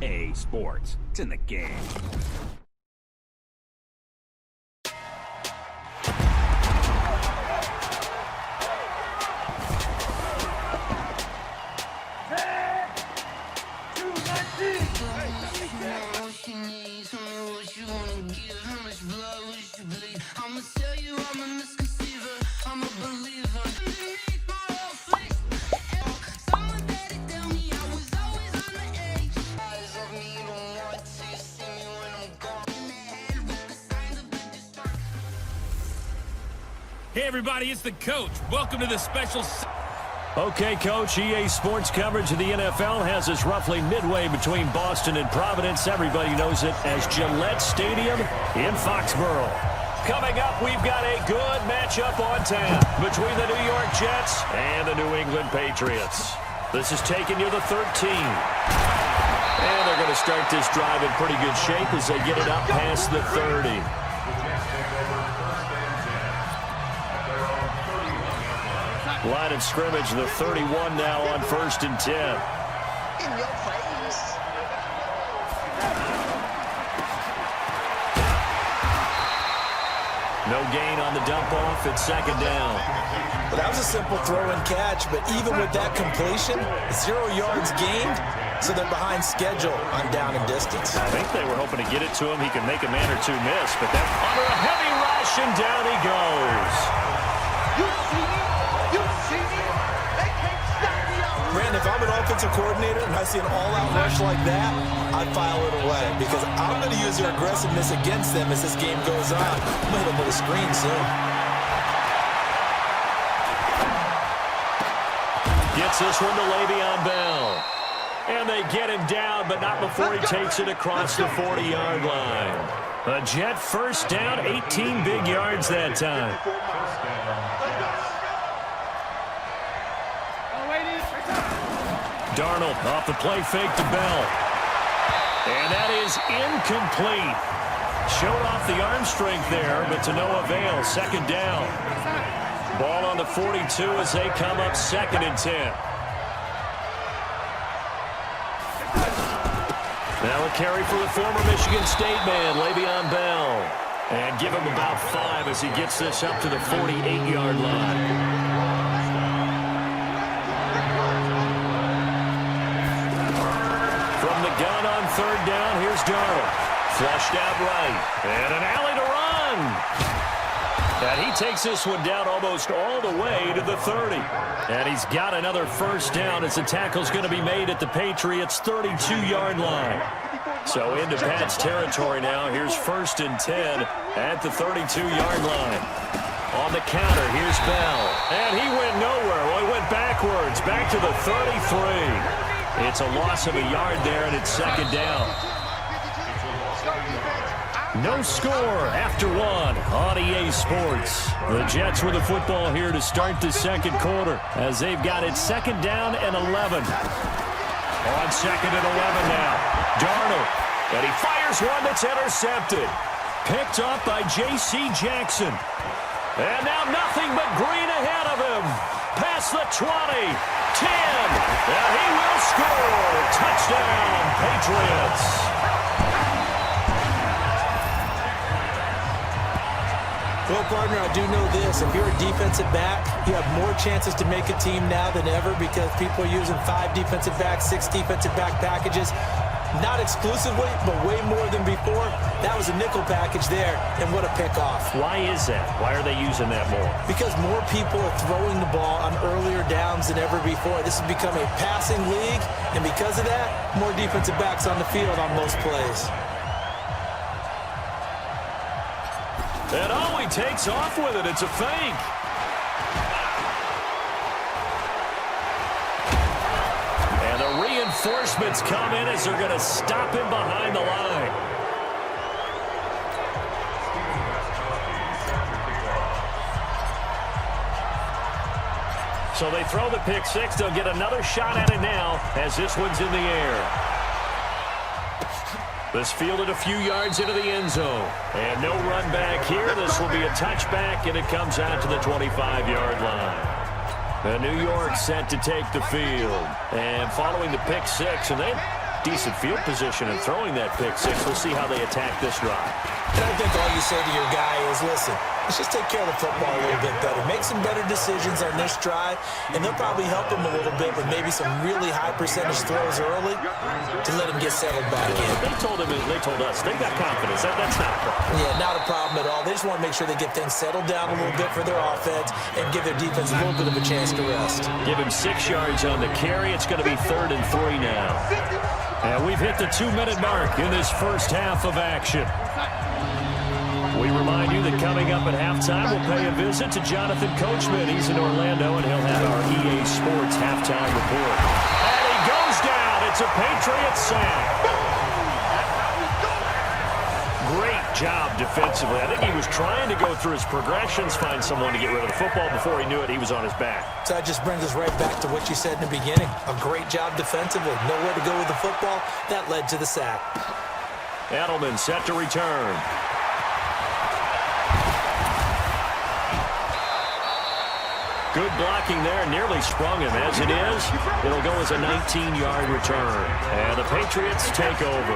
EA Sports. It's in the game. Hey everybody, it's the coach. Welcome to the special... Okay, Coach, EA Sports coverage of the NFL has us roughly midway between Boston and Providence. Everybody knows it as Gillette Stadium in Foxborough. Coming up, we've got a good matchup on tap between the New York Jets and the New England Patriots. This is taking you to 13. And they're going to start this drive in pretty good shape as they get it up past the 30. Line of scrimmage, the 31 now on 1st and 10. In your face. No gain on the dump off at 2nd down. Well, that was a simple throw and catch, but even with that completion, 0 yards gained, so they're behind schedule on down and distance. I think they were hoping to get it to him. He can make a man or two miss, but then under a heavy rush, and down he goes. You see me? You see me? They can't stop me up. Brandon, if I'm an offensive coordinator and I see an all-out rush like that, I'd file it away because I'm going to use their aggressiveness against them as this game goes on. I'm going to hit them with a screen soon. Gets this one to Le'Veon Bell. And they get him down, but not before he takes it across the 40-yard line. A Jet first down, 18 big yards that time. Darnold off the play fake to Bell. And that is incomplete. Showed off the arm strength there, but to no avail. 2nd down. Ball on the 42 as they come up 2nd and 10. Now a carry for the former Michigan State man, Le'Veon Bell. And give him about 5 as he gets this up to the 48-yard line. From the gun on 3rd down, here's Darnold. Flushed out right. And an alley to run. And he takes this one down almost all the way to the 30. And he's got another first down as the tackle's going to be made at the Patriots' 32-yard line. So into Pat's territory now. Here's 1st and 10 at the 32-yard line. On the counter, here's Bell. And he went nowhere. Well, he went backwards, back to the 33. It's a loss of a yard there, and it's 2nd down. No score after 1 on EA Sports. The Jets with the football here to start the 2nd quarter as they've got it 2nd down and 11. On 2nd and 11 now. Darnold. And he fires one that's intercepted. Picked up by J.C. Jackson. And now nothing but green ahead of him. Past the 20. 10. And he will score. Touchdown, Patriots. Well, partner, I do know this. If you're a defensive back, you have more chances to make a team now than ever because people are using 5 defensive backs, 6 defensive back packages. Not exclusively, but way more than before. That was a nickel package there, and what a pickoff. Why is that? Why are they using that more? Because more people are throwing the ball on earlier downs than ever before. This has become a passing league, and because of that, more defensive backs on the field on most plays. And oh, he takes off with it. It's a fake. And the reinforcements come in as they're going to stop him behind the line. So they throw the pick six. They'll get another shot at it now as this one's in the air. This fielded a few yards into the end zone. And no run back here. This will be a touchback, and it comes out to the 25-yard line. And New York set to take the field. And following the pick six, and they decent field position and throwing that pick six. We'll see how they attack this drive. And I think all you say to your guy is, listen, let's just take care of the football a little bit better. Make some better decisions on this drive, and they'll probably help him a little bit with maybe some really high percentage throws early to let him get settled back in. They told us, they got confidence. That's not a problem. Yeah, not a problem at all. They just want to make sure they get things settled down a little bit for their offense and give their defense a little bit of a chance to rest. Give him 6 yards on the carry. It's going to be 3rd and 3 now. And we've hit the 2-minute mark in this first half of action. We remind you that coming up at halftime, we'll pay a visit to Jonathan Coachman. He's in Orlando, and he'll have our EA Sports halftime report. And he goes down. It's a Patriots sack. Great job defensively. I think he was trying to go through his progressions, find someone to get rid of the football. Before he knew it, he was on his back. So that just brings us right back to what you said in the beginning. A great job defensively. Nowhere to go with the football. That led to the sack. Edelman set to return. Good blocking there, nearly sprung him. As it is, it'll go as a 19-yard return. And the Patriots take over.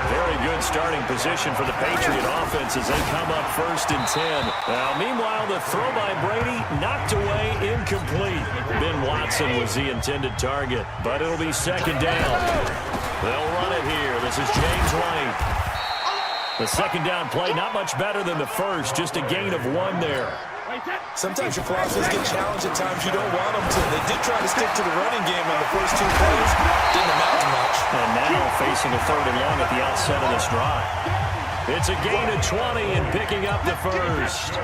Very good starting position for the Patriot offense as they come up 1st and 10. Now, meanwhile, the throw by Brady knocked away, incomplete. Ben Watson was the intended target, but it'll be 2nd down. They'll run it here. This is James White. The 2nd down play, not much better than the first, just a gain of 1 there. Sometimes your philosophies get challenged at times you don't want them to. They did try to stick to the running game on the first 2 plays. Didn't amount to much. And now facing a 3rd and long at the outset of this drive. It's a gain of 20 and picking up the first.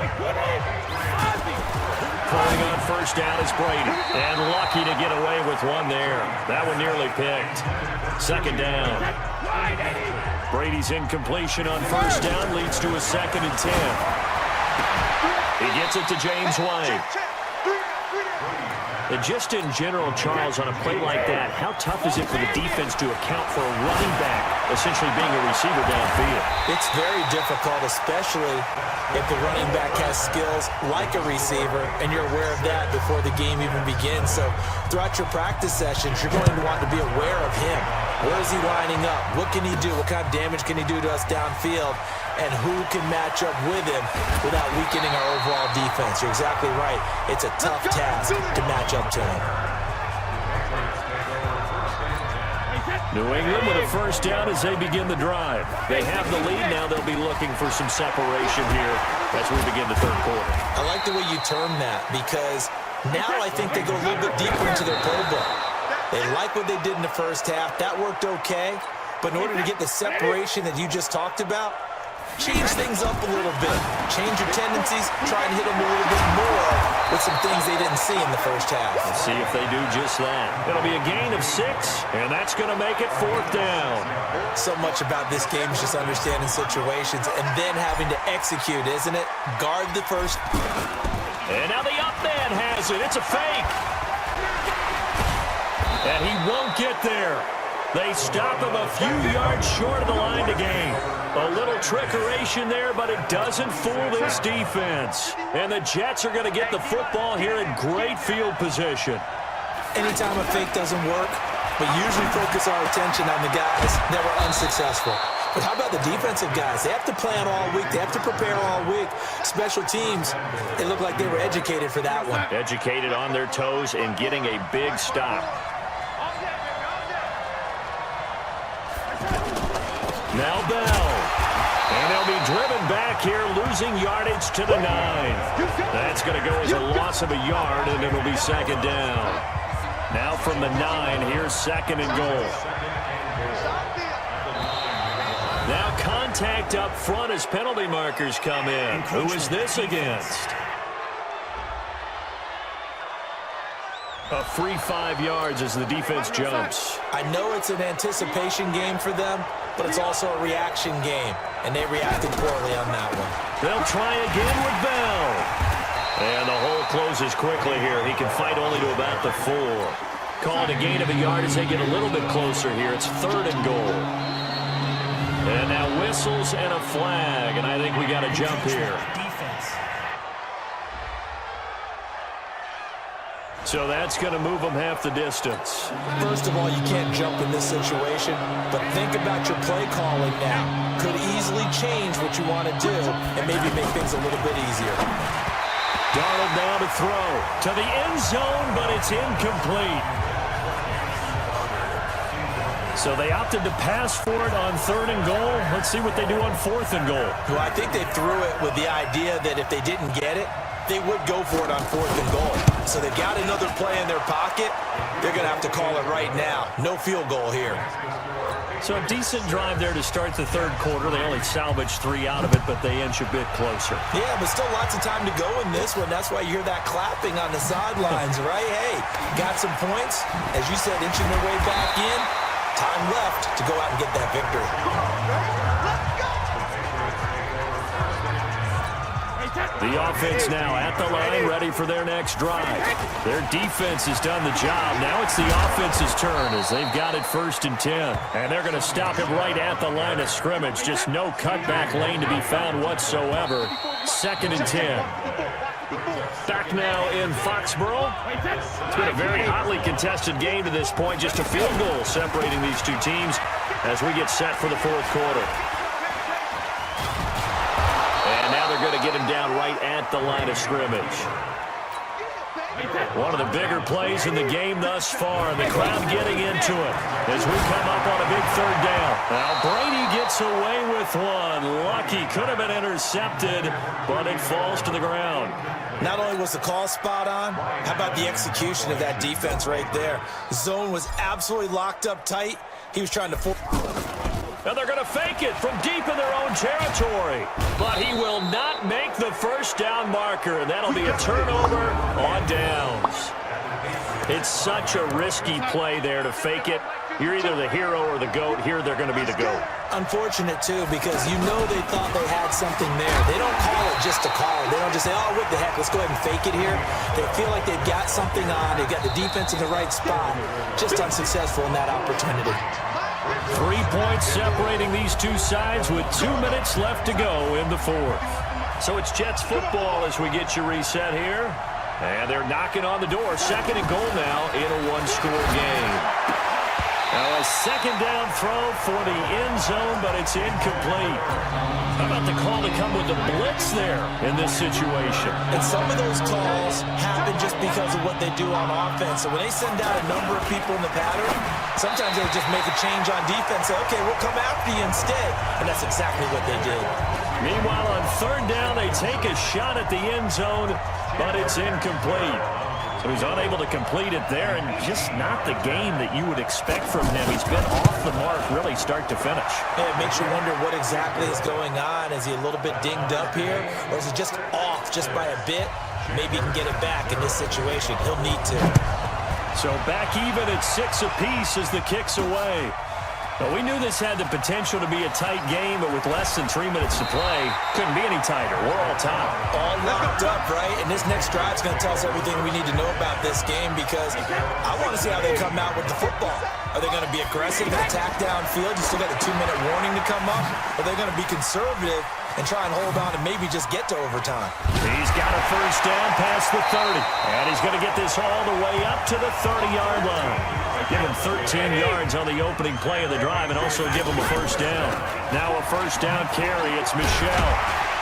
Pulling on 1st down is Brady. And lucky to get away with 1 there. That one nearly picked. 2nd down. Brady's incompletion on 1st down leads to a 2nd and 10. He gets it to James White. And just in general, Charles, on a play like that, how tough is it for the defense to account for a running back essentially being a receiver downfield? It's very difficult, especially if the running back has skills like a receiver, and you're aware of that before the game even begins. So throughout your practice sessions, you're going to want to be aware of him. Where is he lining up? What can he do? What kind of damage can he do to us downfield? And who can match up with him without weakening our overall defense? You're exactly right. It's a tough task to match up to him. New England with a 1st down as they begin the drive. They have the lead now. They'll be looking for some separation here as we begin the 3rd quarter. I like the way you term that because now I think they go a little bit deeper into their playbook. They like what they did in the first half. That worked okay. But in order to get the separation that you just talked about, change things up a little bit. Change your tendencies. Try and hit them a little bit more with some things they didn't see in the first half. Let's see if they do just that. It'll be a gain of 6, and that's going to make it 4th down. So much about this game is just understanding situations and then having to execute, isn't it? Guard the first. And now the up man has it. It's a fake. And he won't get there. They stop him a few yards short of the line to gain. A little trickeration there, but it doesn't fool this defense. And the Jets are going to get the football here in great field position. Anytime a fake doesn't work, we usually focus our attention on the guys that were unsuccessful. But how about the defensive guys? They have to plan all week. They have to prepare all week. Special teams, it looked like they were educated for that one. Educated on their toes and getting a big stop. Now Bell. And they'll be driven back here, losing yardage to the 9. That's going to go as a loss of a yard, and it'll be 2nd down. Now from the 9, here's 2nd and goal. Now contact up front as penalty markers come in. Who is this against? A free 5 yards as the defense jumps. I know it's an anticipation game for them, but it's also a reaction game, and they reacted poorly on that one. They'll try again with Bell. And the hole closes quickly here. He can fight only to about the 4. Calling a gain of a yard as they get a little bit closer here. It's 3rd and goal. And now whistles and a flag, and I think we got a jump here. So that's going to move them half the distance. First of all, you can't jump in this situation, but think about your play calling now. Could easily change what you want to do and maybe make things a little bit easier. Darnold now to throw to the end zone, but it's incomplete. So they opted to pass for it on 3rd and goal. Let's see what they do on 4th and goal. Well, I think they threw it with the idea that if they didn't get it, they would go for it on 4th and goal. So they've got another play in their pocket. They're going to have to call it right now. No field goal here. So a decent drive there to start the 3rd quarter. They only salvaged 3 out of it, but they inch a bit closer. Yeah, but still lots of time to go in this one. That's why you hear that clapping on the sidelines, right? Hey, got some points. As you said, inching their way back in. Time left to go out and get that victory. The offense now at the line, ready for their next drive. Their defense has done the job. Now it's the offense's turn as they've got it 1st and 10. And they're going to stop it right at the line of scrimmage. Just no cutback lane to be found whatsoever. 2nd and 10. Back now in Foxborough. It's been a very hotly contested game to this point. Just a field goal separating these two teams as we get set for the 4th quarter. And now they're going to get him down right at the line of scrimmage. One of the bigger plays in the game thus far, and the crowd getting into it as we come up on a big 3rd down. Now Brady gets away with one. Lucky, could have been intercepted, but it falls to the ground. Not only was the call spot on, how about the execution of that defense right there? Zone was absolutely locked up tight. He was trying to And they're going to fake it from deep in their own territory. But he will not make the 1st down marker. And that'll be a turnover on downs. It's such a risky play there to fake it. You're either the hero or the GOAT. Here they're going to be the GOAT. Unfortunate, too, because you know they thought they had something there. They don't call it just to call it. They don't just say, oh, what the heck, let's go ahead and fake it here. They feel like they've got something on. They've got the defense in the right spot. Just unsuccessful in that opportunity. 3 points separating these two sides with 2 minutes left to go in the 4th. So it's Jets football as we get you reset here. And they're knocking on the door. 2nd and goal now in a 1-score game. Now a 2nd down throw for the end zone, but it's incomplete. How about the call to come with the blitz there in this situation? And some of those calls happen just because of what they do on offense. So when they send out a number of people in the pattern, sometimes they'll just make a change on defense. Say, okay, we'll come after you instead. And that's exactly what they did. Meanwhile, on 3rd down, they take a shot at the end zone, but it's incomplete. So he's unable to complete it there, and just not the game that you would expect from him. He's been off the mark really start to finish. Yeah, it makes you wonder what exactly is going on. Is he a little bit dinged up here, or is he just off just by a bit? Maybe he can get it back in this situation. He'll need to. So back even at 6 apiece as the kick's away. Well, we knew this had the potential to be a tight game, but with less than 3 minutes to play, couldn't be any tighter. We're all tied. All locked up, right? And this next drive is going to tell us everything we need to know about this game because I want to see how they come out with the football. Are they going to be aggressive and attack downfield? You still got the 2-minute warning to come up? Or are they going to be conservative and try and hold on and maybe just get to overtime? He's got a 1st down past the 30. And he's going to get this all the way up to the 30-yard line. Give him 13 yards on the opening play of the drive and also give him a 1st down. Now a 1st down carry. It's Michel.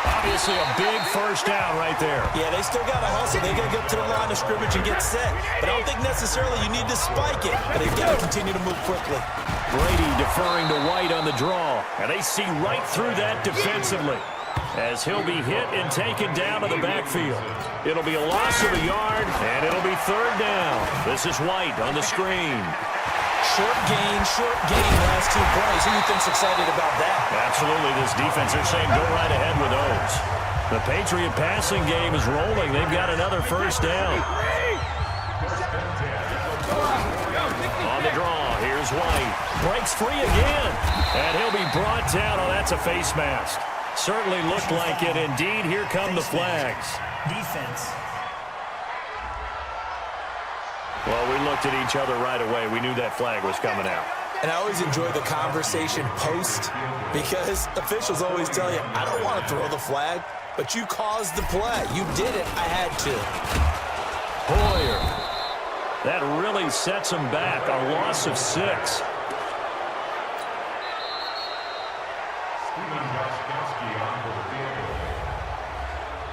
Obviously a big 1st down right there. Yeah, they still got to hustle. They got to get to the line of scrimmage and get set. But I don't think necessarily you need to spike it. But they've got to continue to move quickly. Brady deferring to White on the draw. And they see right through that defensively as he'll be hit and taken down to the backfield. It'll be a loss of a yard, and it'll be 3rd down. This is White on the screen. Short gain, last 2 plays. Who do you think's excited about that? Absolutely, this defense, they're saying go right ahead with those. The Patriot passing game is rolling. They've got another 1st down. On the draw, here's White. Breaks free again, and he'll be brought down. Oh, that's a face mask. Certainly looked like it. Indeed, here come the flags. Defense. Well, we looked at each other right away. We knew that flag was coming out. And I always enjoy the conversation post because officials always tell you, I don't want to throw the flag, but you caused the play. You did it. I had to. Hoyer That really sets them back. A loss of 6.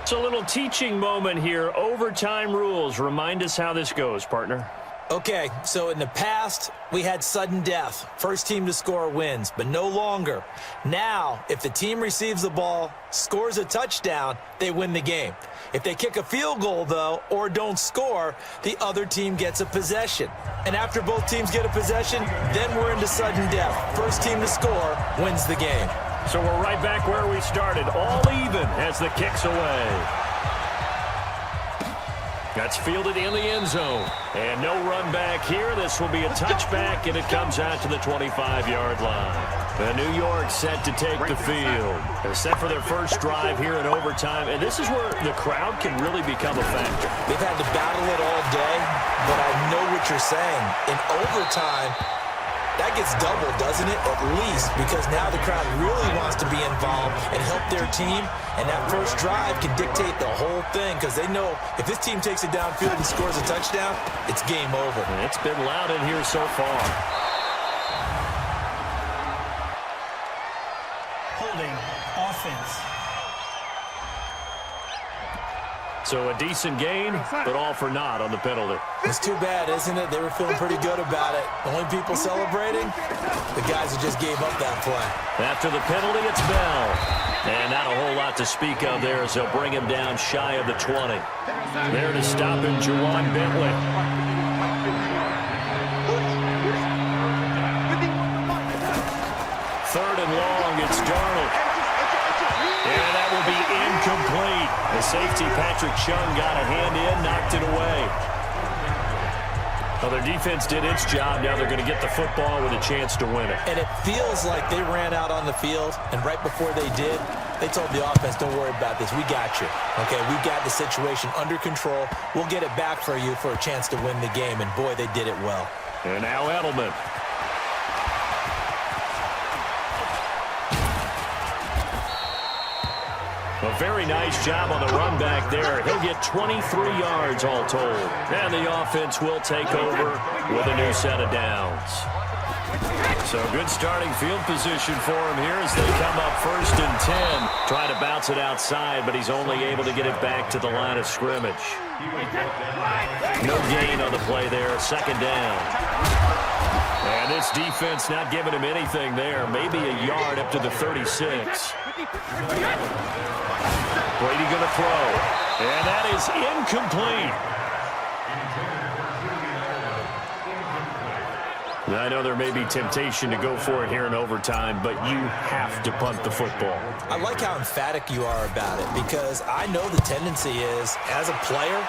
It's a little teaching moment here. Overtime rules. Remind us how this goes, partner. Okay, so in the past, we had sudden death. First team to score wins, but no longer. Now, if the team receives the ball, scores a touchdown, they win the game. If they kick a field goal, though, or don't score, the other team gets a possession. And after both teams get a possession, then we're into sudden death. First team to score wins the game. So we're right back where we started, all even as the kick's away. That's fielded in the end zone. And no run back here. This will be a touchback, and it comes out to the 25-yard line. The New York set to take the field. They're set for their first drive here in overtime, and this is where the crowd can really become a factor. They've had to battle it all day, but I know what you're saying. In overtime, that gets doubled, doesn't it? At least, because now the crowd really wants to be involved and help their team, and that first drive can dictate the whole thing because they know if this team takes it downfield and scores a touchdown, it's game over. And it's been loud in here so far. Holding offense. So a decent gain, but all for naught on the penalty. It's too bad, isn't it? They were feeling pretty good about it. The only people celebrating, the guys who just gave up that play. After the penalty, it's Bell. And not a whole lot to speak of there as they'll bring him down shy of the 20. There to stop him, Juwan Bentley. Third and long, it's Darnold. And that will be incomplete. The safety, Patrick Chung, got a hand in, knocked it away. Well, their defense did its job. Now they're going to get the football with a chance to win it. And it feels like they ran out on the field, and right before they did, they told the offense, don't worry about this. We got you. Okay, we got the situation under control. We'll get it back for you for a chance to win the game. And, boy, they did it well. And now Edelman. A very nice job on the run back there. He'll get 23 yards all told. And the offense will take over with a new set of downs. So good starting field position for him here as they come up 1st and 10. Try to bounce it outside, but he's only able to get it back to the line of scrimmage. No gain on the play there. 2nd down. And this defense not giving him anything there. Maybe a yard up to the 36. Brady going to throw. And that is incomplete. I know there may be temptation to go for it here in overtime, but you have to punt the football. I like how emphatic you are about it because I know the tendency is, as a player,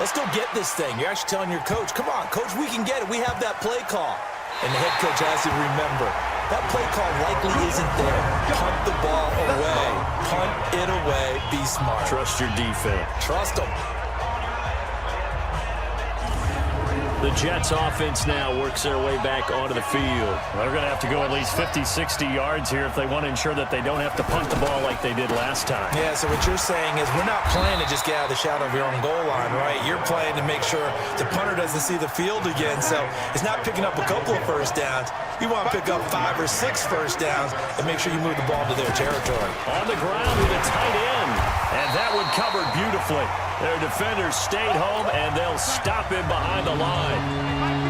let's go get this thing. You're actually telling your coach, come on, coach, we can get it. We have that play call. And the head coach has to remember, that play call likely isn't there. Punt the ball away. Punt it away. Be smart. Trust your defense. Trust them. The Jets offense now works their way back onto the field. They're going to have to go at least 50, 60 yards here if they want to ensure that they don't have to punt the ball like they did last time. Yeah, so what you're saying is we're not playing to just get out of the shadow of your own goal line, right? You're playing to make sure the punter doesn't see the field again. So it's not picking up a couple of first downs. You want to pick up 5 or 6 first downs and make sure you move the ball to their territory. On the ground with a tight end. And that one covered beautifully. Their defenders stayed home, and they'll stop him behind the line.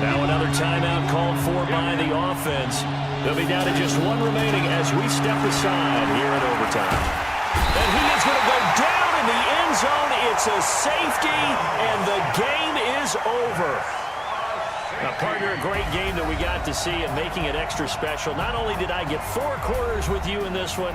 Now another timeout called for by the offense. They'll be down to just 1 remaining as we step aside here in overtime. And he is going to go down in the end zone. It's a safety, and the game is over. Now, partner, a great game that we got to see and making it extra special. Not only did I get 4 quarters with you in this one,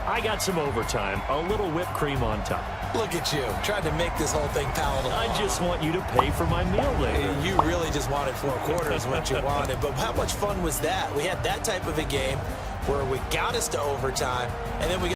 I got some overtime, a little whipped cream on top. Look at you, trying to make this whole thing palatable. I just want you to pay for my meal later. You really just wanted 4 quarters what you wanted, but how much fun was that? We had that type of a game where we got us to overtime, and then we